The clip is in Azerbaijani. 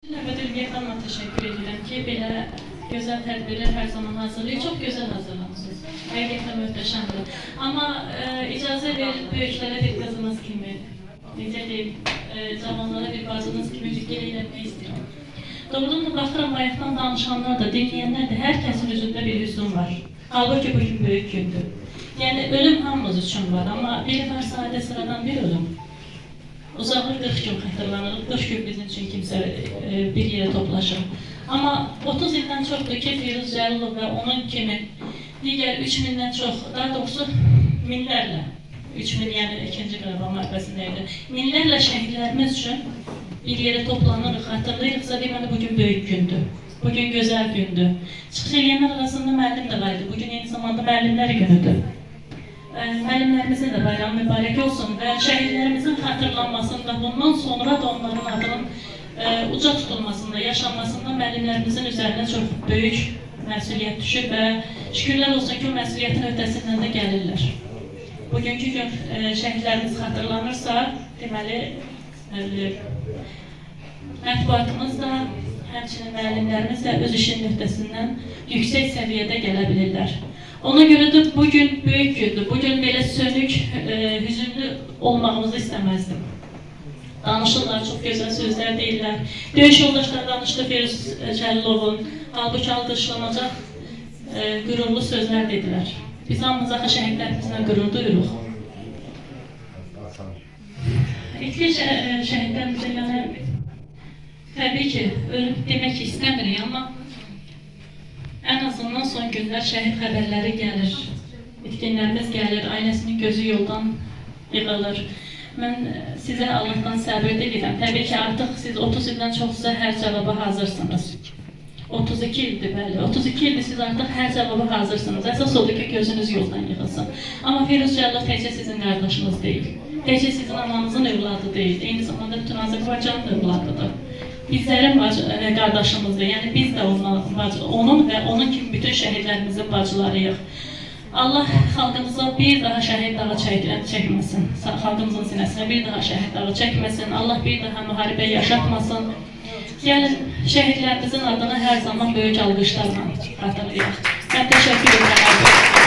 Ümumiyyətlə təşəkkür edirəm ki, belə gözəl tədbirlər hər zaman hazırlayır. Çox gözəl hazırlanmışsınız. Həqiqətən möhtəşəmdir. Amma icazə verin böyüklərə bir qızınız kimi, necə deyim, cavanlara bir bacınız kimi fikir eləmək istəyirəm. Doğrudan da baxıram, bayaqdan danışanlar da, dinləyənlər də, hər kəsin üzündə bir hüzün var. Halbuki bu gün böyük gündür. Yəni, ölüm hamımız üçün var, amma biri var sadə sıradan bir ölüm. Uzaqlıq 40 gün xatırlanır, 40 gün bizim üçün kimsə bir yerə toplaşır. Amma 30 ildən çoxdur ki, Firuz Cəlilov və onun kimi digər 3000-dən çox, daha doğrusu minlərlə, 3000 yəni 2-ci Qarabağ müharibəsində idi, minlərlə şəhidlərimiz üçün bir yerə toplanırıq, xatırlayırıqsa deməli bugün böyük gündür. Bugün gözəl gündür. Çıxış eləyənlər arasında müəllim də var idi. Bugün eyni zamanda müəllimlər günüdür. Müəllimlərimizin də bayramı mübarək olsun və şəhidlərimizin xatırlanmasında, bundan sonra da onların adının uca tutulmasında, yaşanmasında müəllimlərimizin üzərinə çox böyük məsuliyyət düşür və şükürlər olsun ki, o məsuliyyətin öhdəsindən də gəlirlər. Bugünkü gün şəhidlərimiz xatırlanırsa, deməli, mətbuatımız da, həmçinin müəllimlərimiz də öz işinin öhdəsindən yüksək səviyyədə gələ bilirlər. Ona görə də bugün böyük gündür. Bugün belə sönük, hüzünlü olmağımızı istəməzdim. Danışırlar, çox gözəl sözlər deyirlər. Döyüş yoldaşları danışdı Firuz Cəlilovun, halbuki alqışlanacaq qürurlu sözlər dedilər. Biz hamımız axı şəhidlərimizlə qürur duyuruq. İlk şəhidlərimizə yəni təbii ki, ölüb demək istəmirik, amma ən azından son günlər şəhid xəbərləri gəlir, itkinlərimiz gəlir, ailəsinin gözü yoldan yığılır. Mən sizə Allahdan səbir diləyirəm. Təbii ki, artıq siz 30 ildən çoxsa hər cavaba hazırsınız. 32 ildir, bəli. 32 ildir siz artıq hər cavaba hazırsınız. Əsas odur ki, gözünüz yoldan yığılsın. Amma Firuz Cəlilov təkcə sizin qardaşınız deyil. Təkcə sizin ananızın övladı deyil. Eyni zamanda bütün Azərbaycanın övladıdır. Bizlərin qardaşımızdır, yəni biz də onun və onun kimi bütün şəhidlərimizin bacılarıyıq. Allah xalqımıza bir daha şəhid dağı çəkməsin, xalqımızın sinəsinə bir daha şəhid dağı çəkməsin, Allah bir daha müharibə yaşatmasın. Gəlin, şəhidlərimizin adını hər zaman böyük alqışlarla xatırlayaq. Mən təşəkkür edirəm.